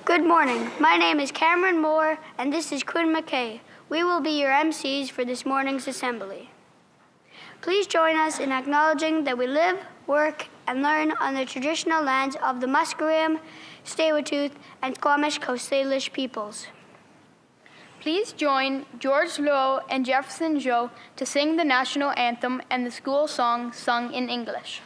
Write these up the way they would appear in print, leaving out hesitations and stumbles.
Good morning. My name is Cameron Moore, and this is Quinn McKay. We will be your MCs for this morning's assembly. Please join us in acknowledging that we live, work, and learn on the traditional lands of the Musqueam, Tsleil-Waututh, and Squamish Coast Salish peoples. Please join George Lowe and Jefferson Joe to sing the national anthem and the school song sung in English.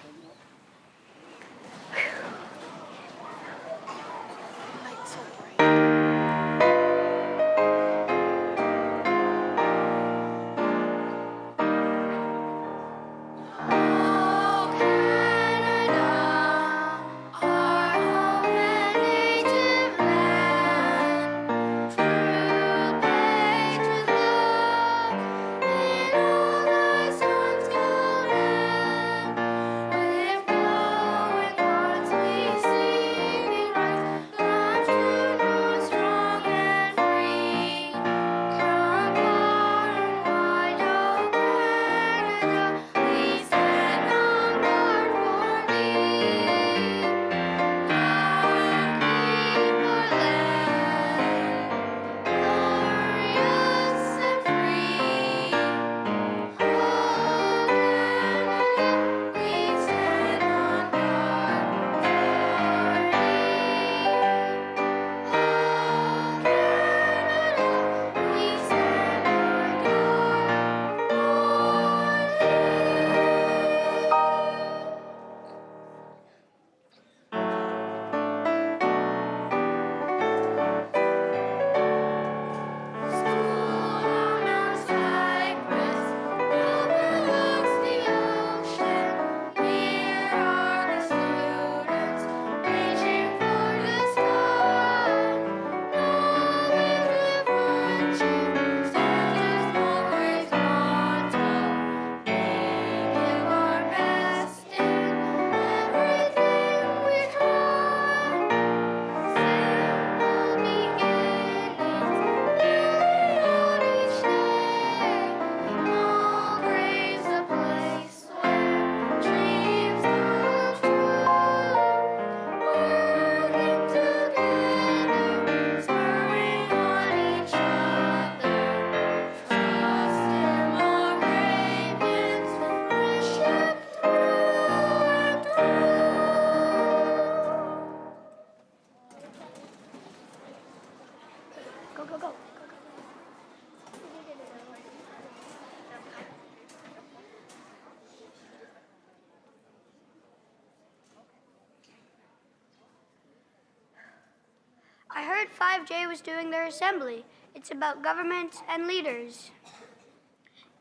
I heard 5J was doing their assembly. It's about government and leaders.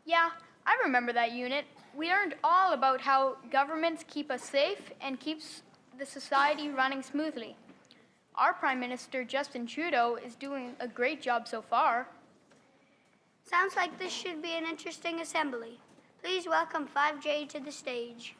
Yeah, I remember that unit. We learned all about how governments keep us safe and keeps the society running smoothly. Our Prime Minister, Justin Trudeau, is doing a great job so far. Sounds like this should be an interesting assembly. Please welcome 5J to the stage.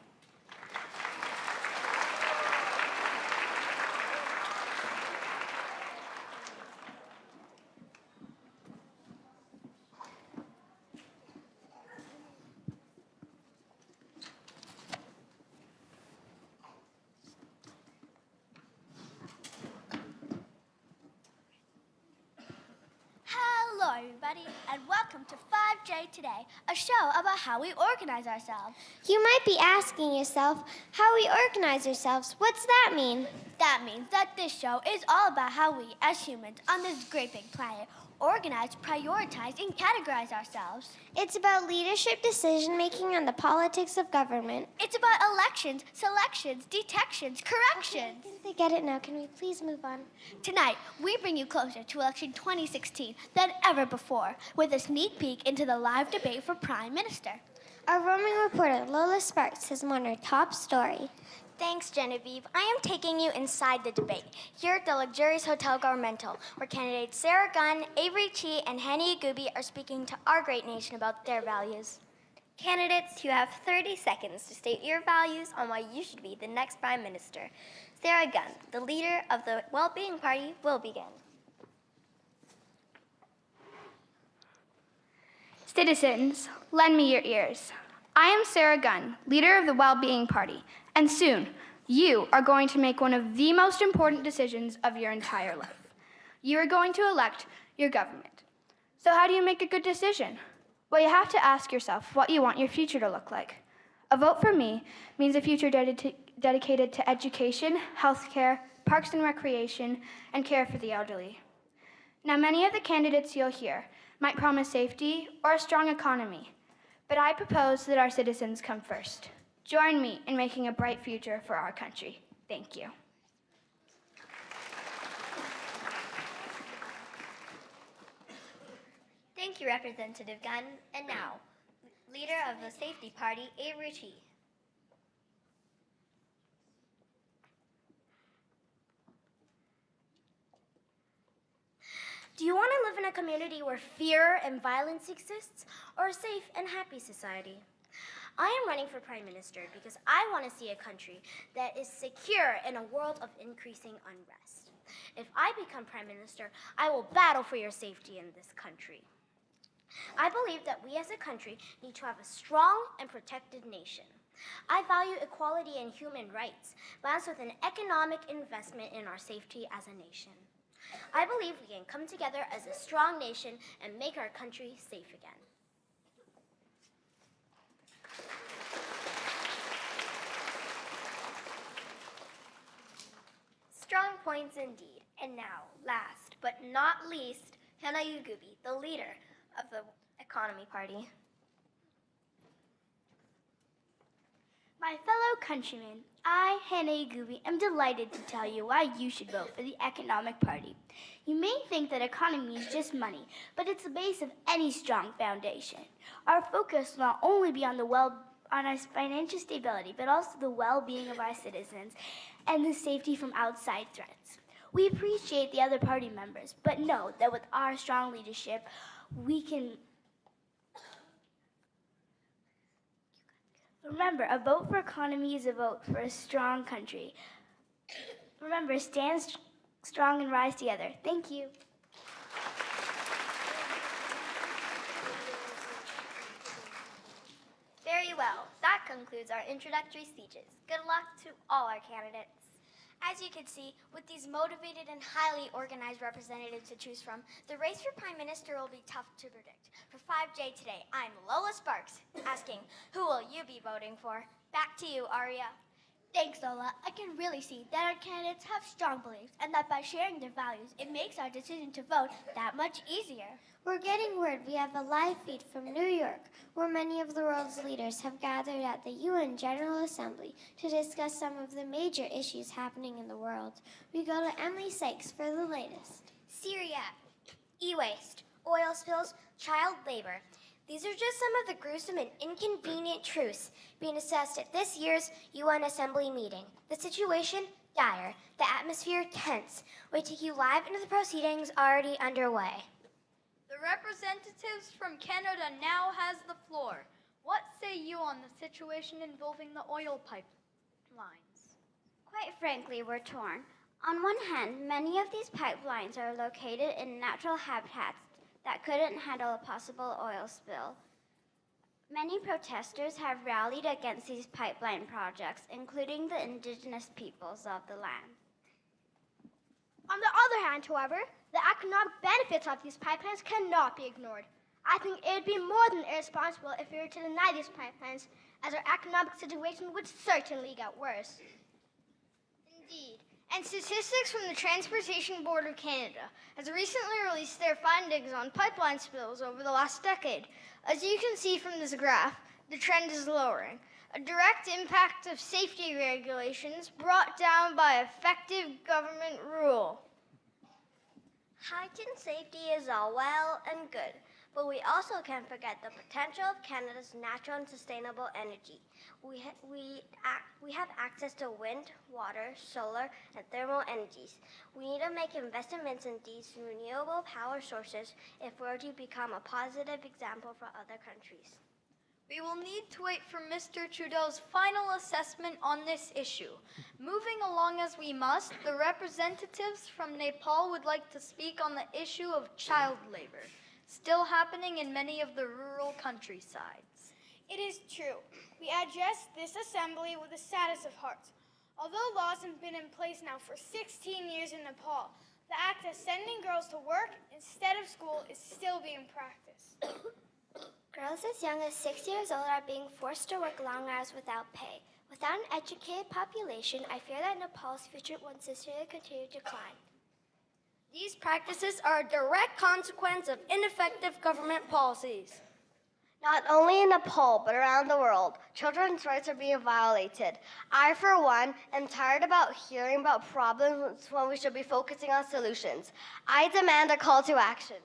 Hello, everybody, and welcome to 5J Today, a show about how we organize ourselves. You might be asking yourself, how we organize ourselves, what's that mean? That means that this show is all about how we, as humans on this great big planet, organize, prioritize, and categorize ourselves. It's about leadership decision-making on the politics of government. It's about elections, selections, detections, corrections. I think they get it now. Can we please move on? Tonight, we bring you closer to election 2016 than ever before, with a sneak peek into the live debate for Prime Minister. Our roaming reporter, Lola Sparks, has won our top story. Thanks, Genevieve. I am taking you inside the debate, here at the luxurious Hotel Governmental, where candidates Sarah Gunn, Avery Chee, and Henny Agubi are speaking to our great nation about their values. Candidates, you have 30 seconds to state your values on why you should be the next Prime Minister. Sarah Gunn, the leader of the Wellbeing Party, will begin. Citizens, lend me your ears. I am Sarah Gunn, leader of the Wellbeing Party, and soon you are going to make one of the most important decisions of your entire life. You are going to elect your government. So how do you make a good decision? Well, you have to ask yourself what you want your future to look like. A vote for me means a future dedicated to education, healthcare, parks and recreation, and care for the elderly. Now, many of the candidates you'll hear might promise safety or a strong economy, but I propose that our citizens come first. Join me in making a bright future for our country. Thank you. Thank you, Representative Gunn. And now, leader of the Safety Party, Avery Chi. Do you want to live in a community where fear and violence exists, or a safe and happy society? I am running for Prime Minister because I want to see a country that is secure in a world of increasing unrest. If I become Prime Minister, I will battle for your safety in this country. I believe that we as a country need to have a strong and protected nation. I value equality and human rights, balanced with an economic investment in our safety as a nation. I believe we can come together as a strong nation and make our country safe again. Strong points indeed. And now, last but not least, Hannah Yugubi, the leader of the Economy Party. My fellow countrymen, I, Hannah Yagubi, am delighted to tell you why you should vote for the Economic Party. You may think that economy is just money, but it's the base of any strong foundation. Our focus will not only be on our financial stability, but also the well-being of our citizens and the safety from outside threats. We appreciate the other party members, but know that with our strong leadership, we can. Remember, a vote for economy is a vote for a strong country. Remember, stand strong and rise together. Thank you. Very well. That concludes our introductory speeches. Good luck to all our candidates. As you can see, with these motivated and highly organized representatives to choose from, the race for Prime Minister will be tough to predict. For 5J today, I'm Lola Sparks, asking, who will you be voting for? Back to you, Aria. Thanks, Lola. I can really see that our candidates have strong beliefs and that by sharing their values, it makes our decision to vote that much easier. We're getting word we have a live feed from New York, where many of the world's leaders have gathered at the UN General Assembly to discuss some of the major issues happening in the world. We go to Emily Sykes for the latest. Syria, e-waste, oil spills, child labor. These are just some of the gruesome and inconvenient truths being assessed at this year's UN Assembly meeting. The situation, dire. The atmosphere, tense. We take you live into the proceedings already underway. The representatives from Canada now has the floor. What say you on the situation involving the oil pipelines? Quite frankly, we're torn. On one hand, many of these pipelines are located in natural habitats that couldn't handle a possible oil spill. Many protesters have rallied against these pipeline projects, including the indigenous peoples of the land. On the other hand, however, the economic benefits of these pipelines cannot be ignored. I think it would be more than irresponsible if we were to deny these pipelines, as our economic situation would certainly get worse. Indeed. And statistics from the Transportation Board of Canada has recently released their findings on pipeline spills over the last decade. As you can see from this graph, the trend is lowering, a direct impact of safety regulations brought down by effective government rule. Heightened safety is all well and good, but we also can't forget the potential of Canada's natural and sustainable energy. We have access to wind, water, solar, and thermal energies. We need to make investments in these renewable power sources if we're to become a positive example for other countries. We will need to wait for Mr. Trudeau's final assessment on this issue. Moving along as we must, the representatives from Nepal would like to speak on the issue of child labor, still happening in many of the rural countrysides. It is true. We address this assembly with the saddest of hearts. Although laws have been in place now for 16 years in Nepal The act of sending girls to work instead of school is still being practiced. Girls as young as 6 years old are being forced to work long hours without pay. Without an educated population, I fear that Nepal's future will sincerely continue to decline. These practices are a direct consequence of ineffective government policies. Not only in Nepal, but around the world, children's rights are being violated. I, for one, am tired about hearing about problems when we should be focusing on solutions. I demand a call to action.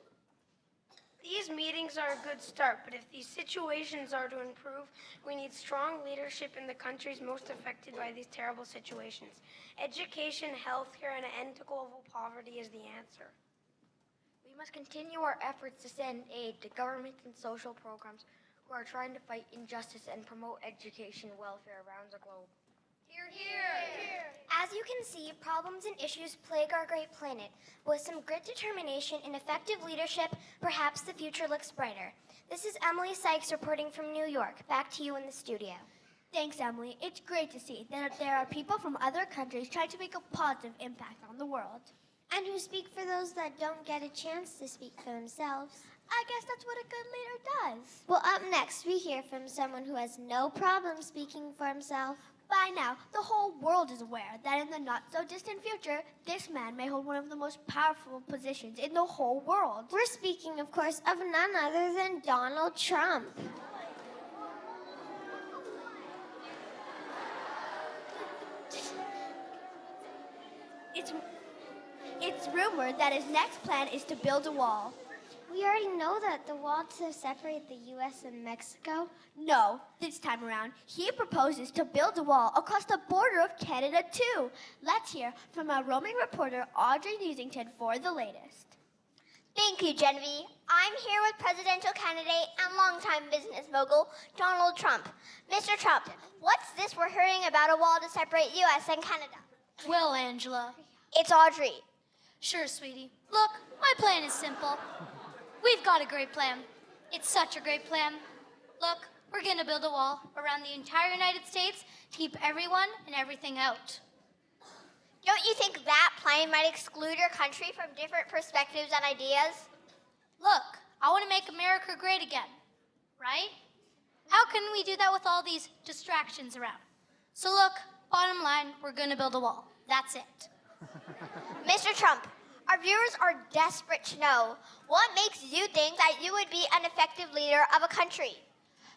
These meetings are a good start, but if these situations are to improve, we need strong leadership in the countries most affected by these terrible situations. Education, healthcare, and an end to global poverty is the answer. We must continue our efforts to send aid to governments and social programs who are trying to fight injustice and promote education and welfare around the globe. Hear, hear. As you can see, problems and issues plague our great planet. With some grit, determination, and effective leadership, perhaps the future looks brighter. This is Emily Sykes reporting from New York. Back to you in the studio. Thanks, Emily. It's great to see that there are people from other countries trying to make a positive impact on the world. And who speak for those that don't get a chance to speak for themselves. I guess that's what a good leader does. Well, up next, we hear from someone who has no problem speaking for himself. By now, the whole world is aware that in the not-so-distant future, this man may hold one of the most powerful positions in the whole world. We're speaking, of course, of none other than Donald Trump. It's rumored that his next plan is to build a wall. We already know that the wall to separate the U.S. and Mexico. No, this time around, he proposes to build a wall across the border of Canada, too. Let's hear from our roaming reporter, Audrey Newsington, for the latest. Thank you, Genevieve. I'm here with presidential candidate and longtime business mogul, Donald Trump. Mr. Trump, what's this we're hearing about a wall to separate U.S. and Canada? Well, Angela. It's Audrey. Sure, sweetie. Look, my plan is simple. We've got a great plan. It's such a great plan. Look, we're going to build a wall around the entire United States to keep everyone and everything out. Don't you think that plan might exclude your country from different perspectives and ideas? Look, I want to make America great again, right? How can we do that with all these distractions around? So look, bottom line, we're going to build a wall. That's it. Mr. Trump, our viewers are desperate to know, what makes you think that you would be an effective leader of a country?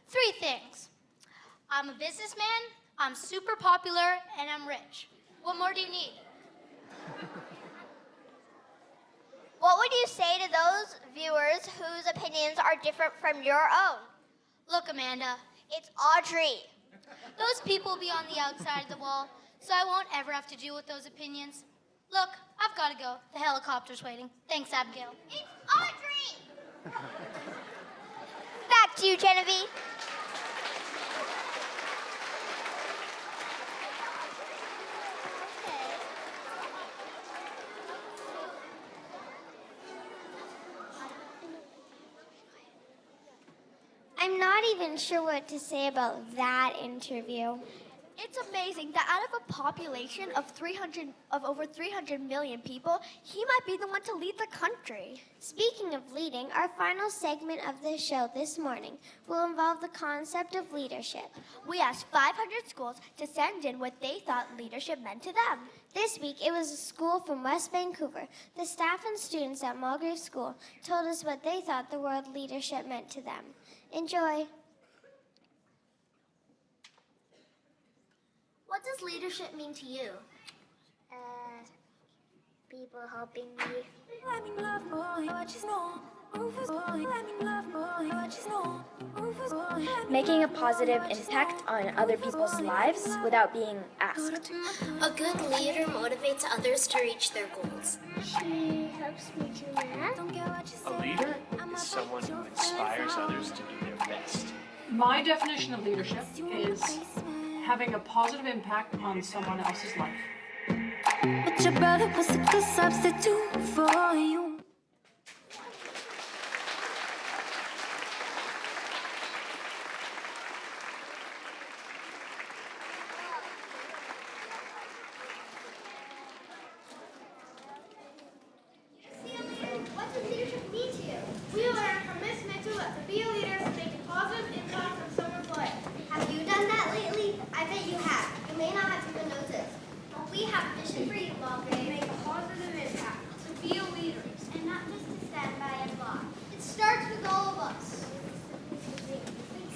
3 things. I'm a businessman, I'm super popular, and I'm rich. What more do you need? What would you say to those viewers whose opinions are different from your own? Look, Amanda, it's Audrey. Those people will be on the outside of the wall, so I won't ever have to deal with those opinions. Look, I've got to go. The helicopter's waiting. Thanks, Abigail. It's Audrey! Back to you, Genevieve. I'm not even sure what to say about that interview. It's amazing that out of a population of over 300 million people, he might be the one to lead the country. Speaking of leading, our final segment of the show this morning will involve the concept of leadership. We asked 500 schools to send in what they thought leadership meant to them. This week, it was a school from West Vancouver. The staff and students at Mulgrave School told us what they thought the word leadership meant to them. Enjoy. What does leadership mean to you? People helping me. Making a positive impact on other people's lives without being asked. A good leader motivates others to reach their goals. She helps me do math. A leader is someone who inspires others to do their best. My definition of leadership is having a positive impact on someone else's life. But your brother was a good substitute for you. mission for you, Mulgrave. Make a positive impact. To be a leader. And not just to stand by and watch. It starts with all of us.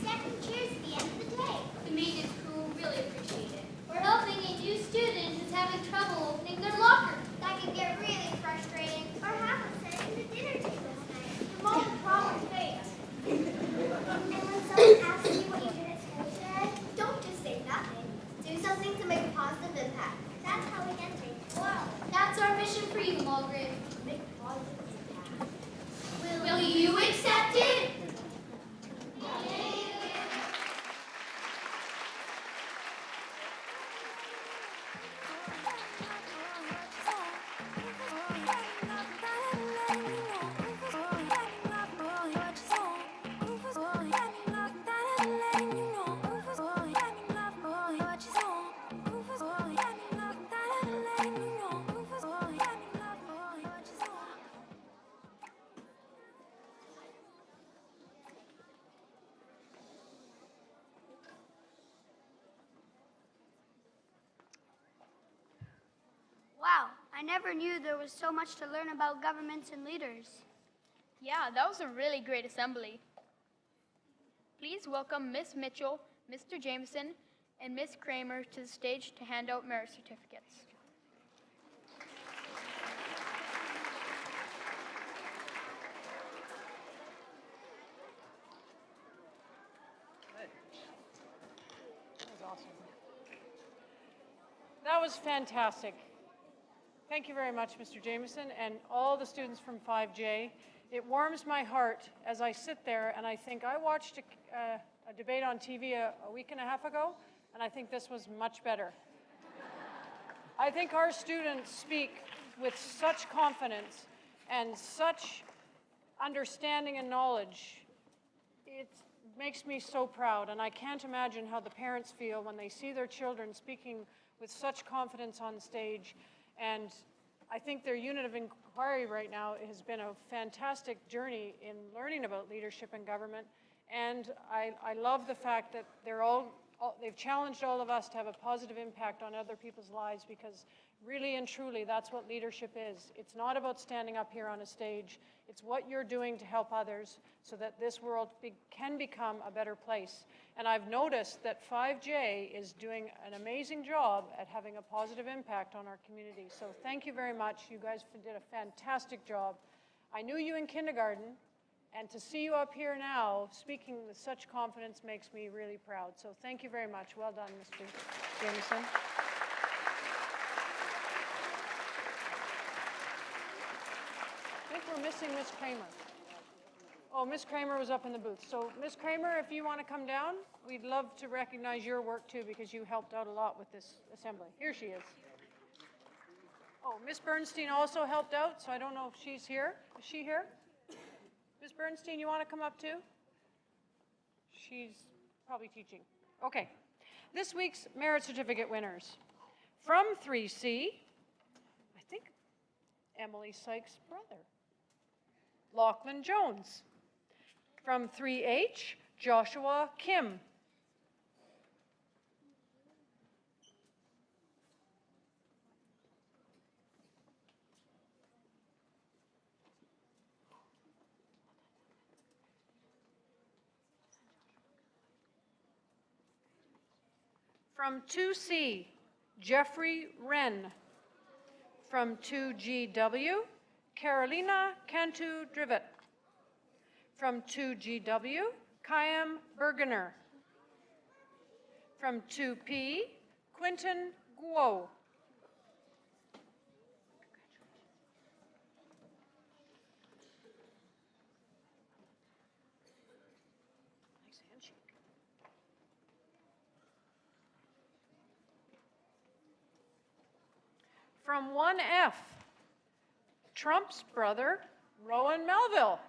Second cheers at the end of the day. The maintenance crew will really appreciate it. We're helping a new student who's having trouble opening their locker. That can get really frustrating. Or have us setting the dinner table tonight. The most proper face. And when someone asks you what you did at school today, Don't just say nothing. Do something to make a positive impact. that's how we get things. Wow. That's our mission for you, Mulgrave. Make a positive impact. Will you accept it? Wow, I never knew there was so much to learn about governments and leaders. Yeah, that was a really great assembly. Please welcome Miss Mitchell, Mr. Jameson, and Miss Kramer to the stage to hand out merit certificates. That was awesome. That was fantastic. Thank you very much, Mr. Jameson, and all the students from 5J. It warms my heart as I sit there and I think I watched a debate on TV a week and a half ago, and I think this was much better. I think our students speak with such confidence and such understanding and knowledge. It makes me so proud, and I can't imagine how the parents feel when they see their children speaking with such confidence on stage. And I think their unit of inquiry right now has been a fantastic journey in learning about leadership and government. And I love the fact that they've challenged all of us to have a positive impact on other people's lives, because really and truly that's what leadership is. It's not about standing up here on a stage. It's what you're doing to help others so that this world can become a better place. And I've noticed that 5J is doing an amazing job at having a positive impact on our community. So thank you very much. You guys did a fantastic job. I knew you in kindergarten, and to see you up here now speaking with such confidence makes me really proud. So thank you very much. Well done, Mr. Jameson. I think we're missing Miss Kramer. Oh, Miss Kramer was up in the booth. So Miss Kramer, if you want to come down, we'd love to recognize your work too, because you helped out a lot with this assembly. Here she is. Oh, Miss Bernstein also helped out, so I don't know if she's here. Is she here? Miss Bernstein, you want to come up too? She's probably teaching. Okay. This week's merit certificate winners. From 3C, I think Emily Sykes' brother, Lachlan Jones. From 3H, Joshua Kim. From 2C, Jeffrey Wren. From 2GW, Carolina Cantu-Drivet. From 2GW, Kayam Bergener. From 2P, Quinton Guo. Nice handshake. From 1F, Trump's brother, Rowan Melville.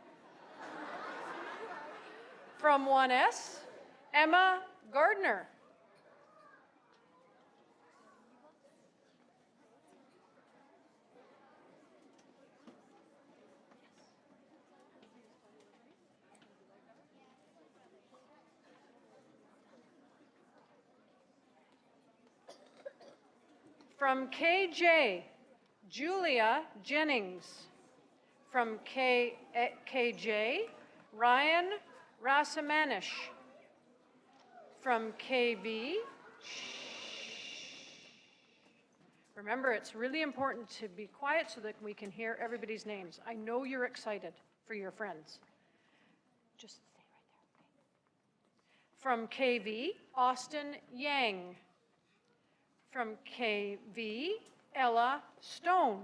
From 1S, Emma Gardner. From KJ, Julia Jennings. From KJ, Ryan Rasamanish. From KV, remember, it's really important to be quiet so that we can hear everybody's names. I know you're excited for your friends. Just stay right there, okay? From KV, Austin Yang. From KV, Ella Stone.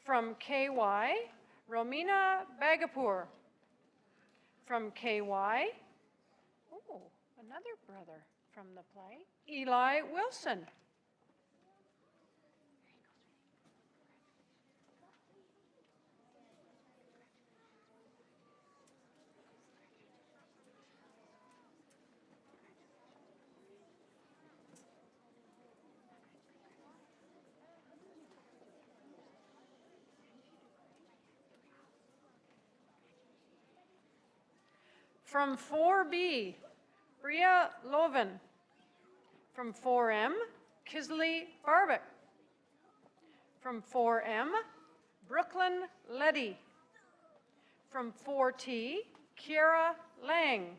From KY, Romina Bagapur. From KY, oh, another brother from the play, Eli Wilson. From 4B, Bria Loven. From 4M, Kisley Barbic. From 4M, Brooklyn Letty. From 4T, Kiara Lang.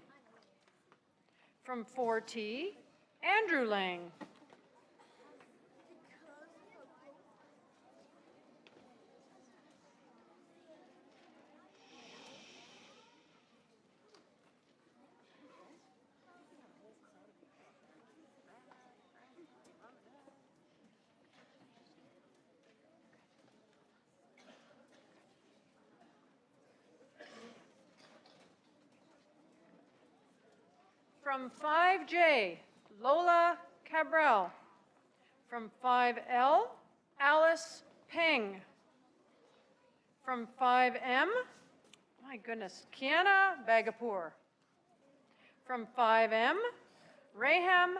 From 4T, Andrew Lang. From 5J, Lola Cabral. From 5L, Alice Peng. From 5M, my goodness, Kiana Bagapur. From 5M, Rayhan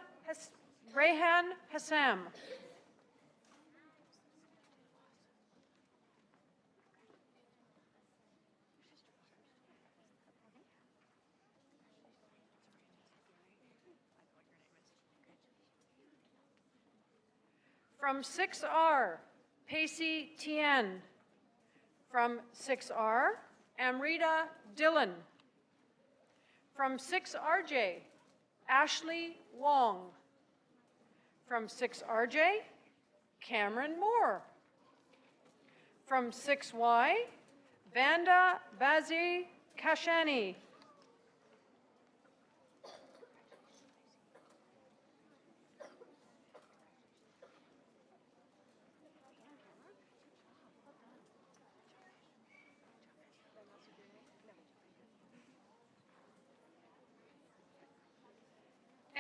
Hassam. From 6R, Pacey Tien. From 6R, Amrita Dillon. From 6RJ, Ashley Wong. From 6RJ, Cameron Moore. From 6Y, Vanda Bazi Kashani.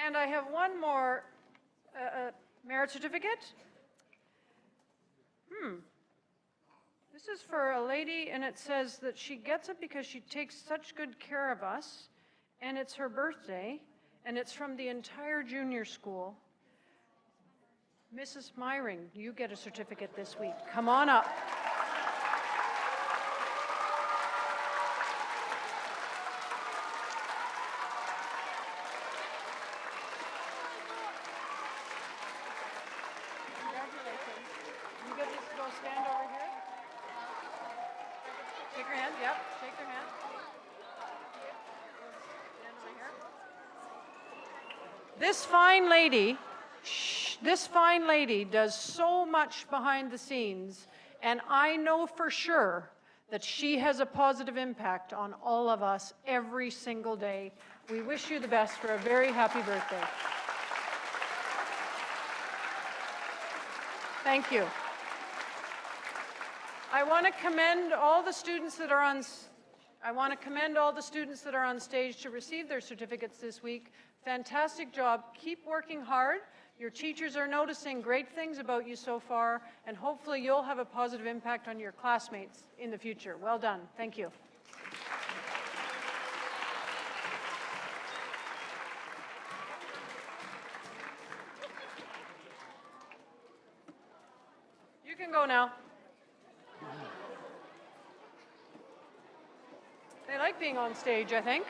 And I have one more merit certificate. This is for a lady, and it says that she gets it because she takes such good care of us, and it's her birthday, and it's from the entire junior school. Mrs. Myring, you get a certificate this week. Come on up. This fine lady does so much behind the scenes, and I know for sure that she has a positive impact on all of us every single day. We wish you the best for a very happy birthday. Thank you. I want to commend all the students that are on stage to receive their certificates this week. Fantastic job. Keep working hard. Your teachers are noticing great things about you so far, and hopefully you'll have a positive impact on your classmates in the future. Well done. Thank you. You can go now. They like being on stage, I think.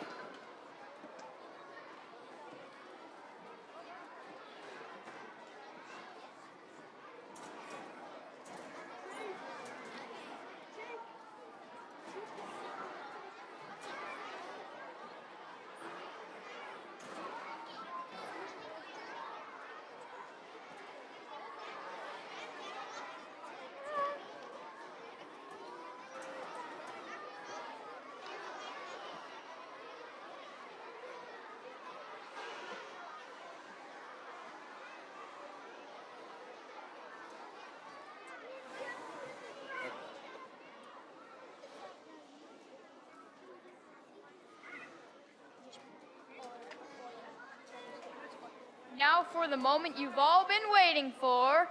Now for the moment you've all been waiting for.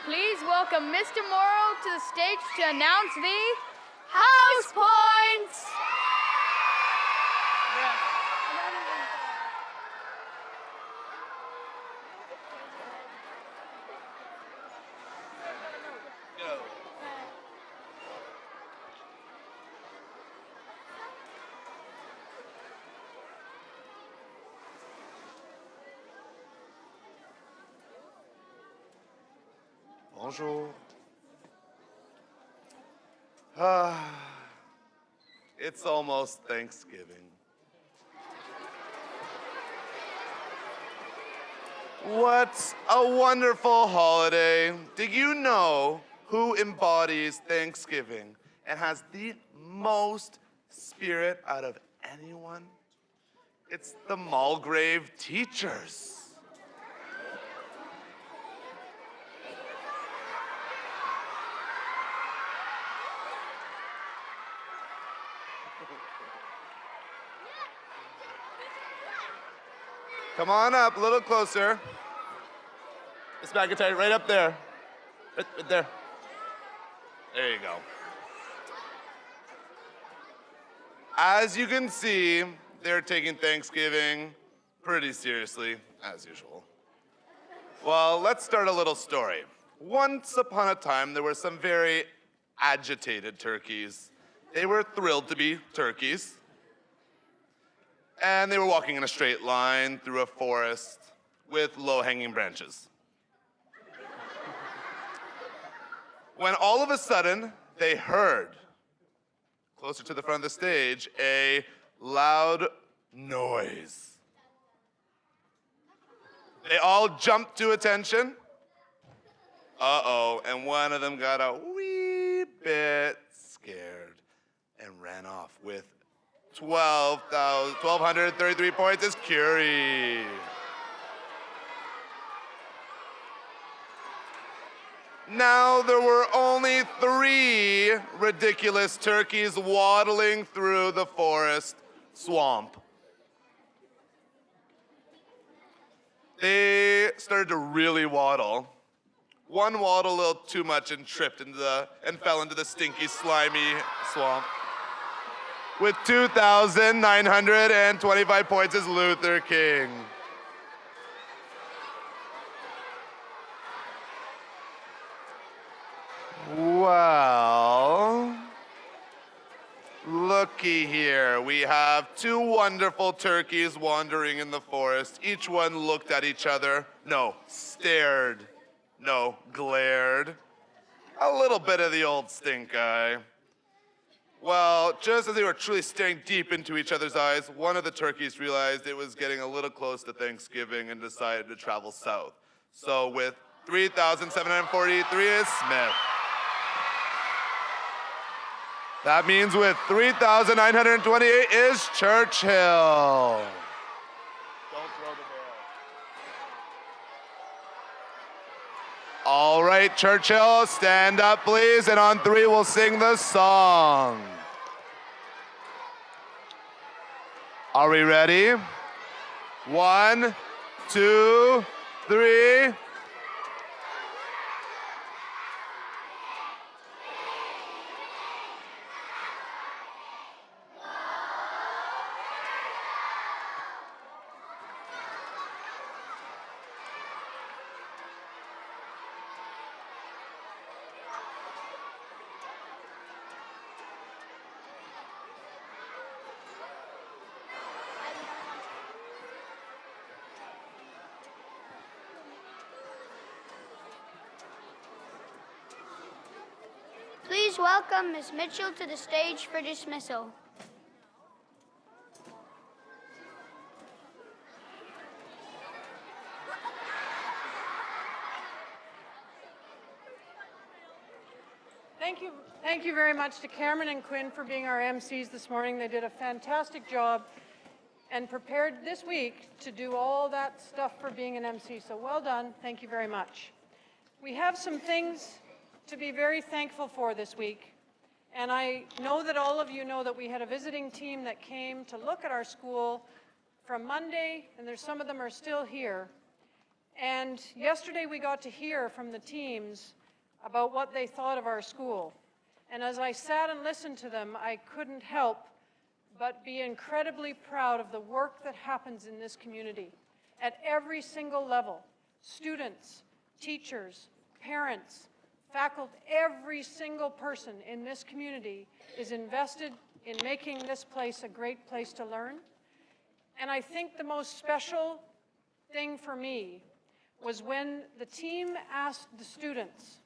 Please welcome Mr. Morrow to the stage to announce the House Points! Bonjour. It's almost Thanksgiving. What a wonderful holiday. Do you know who embodies Thanksgiving and has the most spirit out of anyone? It's the Mulgrave teachers. Come on up, a little closer. Miss McIntyre, right up there. Right there. There you go. As you can see, they're taking Thanksgiving pretty seriously, as usual. Well, let's start a little story. Once upon a time, there were some very agitated turkeys. They were thrilled to be turkeys. And they were walking in a straight line through a forest with low-hanging branches. When all of a sudden, they heard, closer to the front of the stage, a loud noise. They all jumped to attention. Uh-oh, and one of them got a wee bit scared and ran off with 1,233 points as Curie. Now there were only 3 ridiculous turkeys waddling through the forest swamp. They started to really waddle. One waddled a little too much and tripped and fell into the stinky, slimy swamp. With 2,925 points as Luther King. Well, looky here. We have 2 wonderful turkeys wandering in the forest. Each one looked at each other. No, stared. No, glared. A little bit of the old stink eye. Well, just as they were truly staring deep into each other's eyes, one of the turkeys realized it was getting a little close to Thanksgiving and decided to travel south. So with 3,743 is Smith. That means with 3,928 is Churchill. Don't throw the ball. All right, Churchill, stand up, please. And on 3, we'll sing the song. Are we ready? 1, 2, 3. Please welcome Ms. Mitchell to the stage for dismissal. Thank you very much to Cameron and Quinn for being our MCs this morning. They did a fantastic job and prepared this week to do all that stuff for being an MC. So well done. Thank you very much. We have some things to be very thankful for this week. And I know that all of you know that we had a visiting team that came to look at our school from Monday, and some of them are still here, And yesterday we got to hear from the teams about what they thought of our school. And as I sat and listened to them, I couldn't help but be incredibly proud of the work that happens in this community at every single level. Students, teachers, parents, faculty, every single person in this community is invested in making this place a great place to learn. And I think the most special thing for me was when the team asked the students,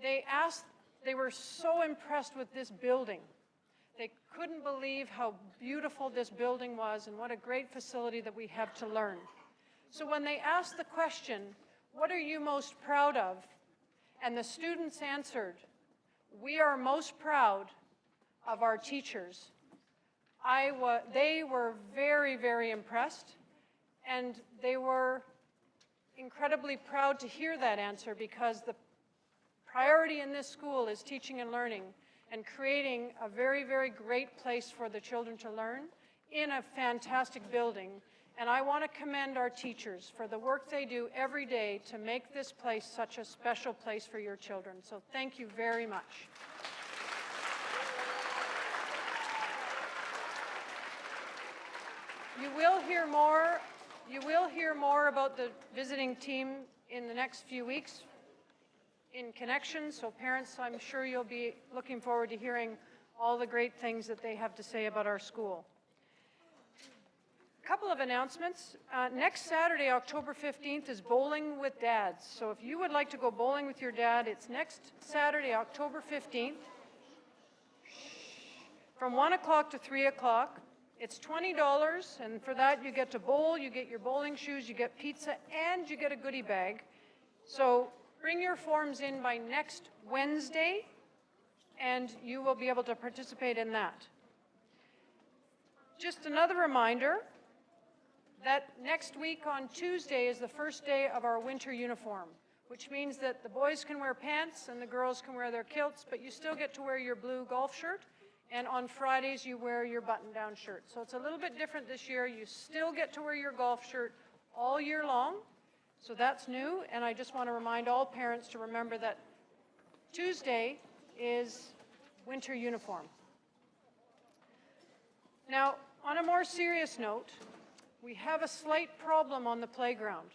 they were so impressed with this building. They couldn't believe how beautiful this building was and what a great facility that we have to learn. So when they asked the question, what are you most proud of? And the students answered, we are most proud of our teachers. They were very, very impressed, and they were incredibly proud to hear that answer, because the priority in this school is teaching and learning and creating a very, very great place for the children to learn in a fantastic building. And I want to commend our teachers for the work they do every day to make this place such a special place for your children. So thank you very much. You will hear more about the visiting team in the next few weeks in connection, so parents, I'm sure you'll be looking forward to hearing all the great things that they have to say about our school. A couple of announcements. Next Saturday, October 15th, is Bowling with Dads. So if you would like to go bowling with your dad, it's next Saturday, October 15th, from 1 o'clock to 3 o'clock. It's $20, and for that you get to bowl, you get your bowling shoes, you get pizza, and you get a goodie bag. So bring your forms in by next Wednesday, and you will be able to participate in that. Just another reminder that next week on Tuesday is the first day of our winter uniform, which means that the boys can wear pants and the girls can wear their kilts, but you still get to wear your blue golf shirt. And on Fridays, you wear your button-down shirt. So it's a little bit different this year. You still get to wear your golf shirt all year long. So that's new. And I just want to remind all parents to remember that Tuesday is winter uniform. Now, on a more serious note, we have a slight problem on the playground.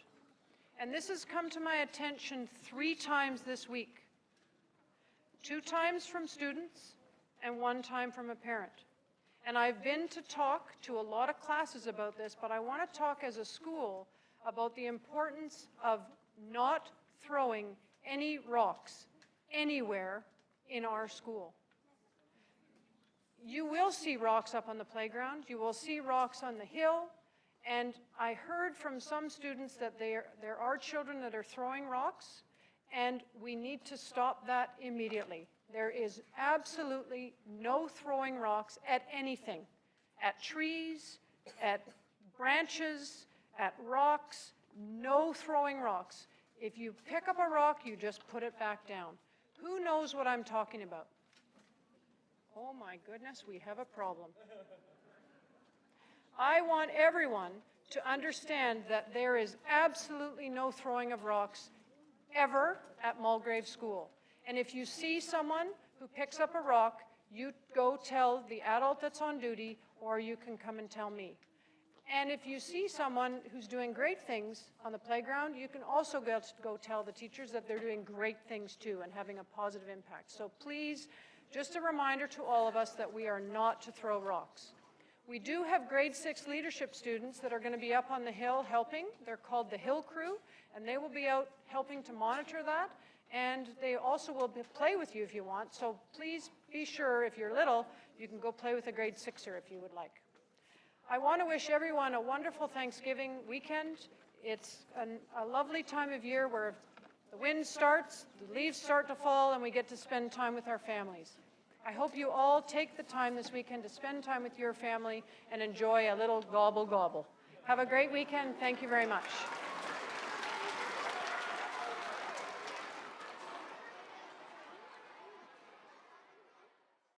And this has come to my attention 3 times this week. 2 times from students, and 1 time from a parent. And I've been to talk to a lot of classes about this, but I want to talk as a school about the importance of not throwing any rocks anywhere in our school. You will see rocks up on the playground, you will see rocks on the hill, and I heard from some students that there are children that are throwing rocks, and we need to stop that immediately. There is absolutely no throwing rocks at anything, at trees, at branches, at rocks, no throwing rocks. If you pick up a rock, you just put it back down. Who knows what I'm talking about? Oh my goodness, we have a problem. I want everyone to understand that there is absolutely no throwing of rocks ever at Mulgrave School. And if you see someone who picks up a rock, you go tell the adult that's on duty, or you can come and tell me. And if you see someone who's doing great things on the playground, you can also go tell the teachers that they're doing great things too and having a positive impact. So please, just a reminder to all of us that we are not to throw rocks. We do have grade 6 leadership students that are going to be up on the hill helping. They're called the Hill Crew, and they will be out helping to monitor that. And they also will play with you if you want. So please be sure, if you're little, you can go play with a grade 6er if you would like. I want to wish everyone a wonderful Thanksgiving weekend. It's a lovely time of year where the wind starts, the leaves start to fall, and we get to spend time with our families. I hope you all take the time this weekend to spend time with your family and enjoy a little gobble gobble. Have a great weekend. Thank you very much.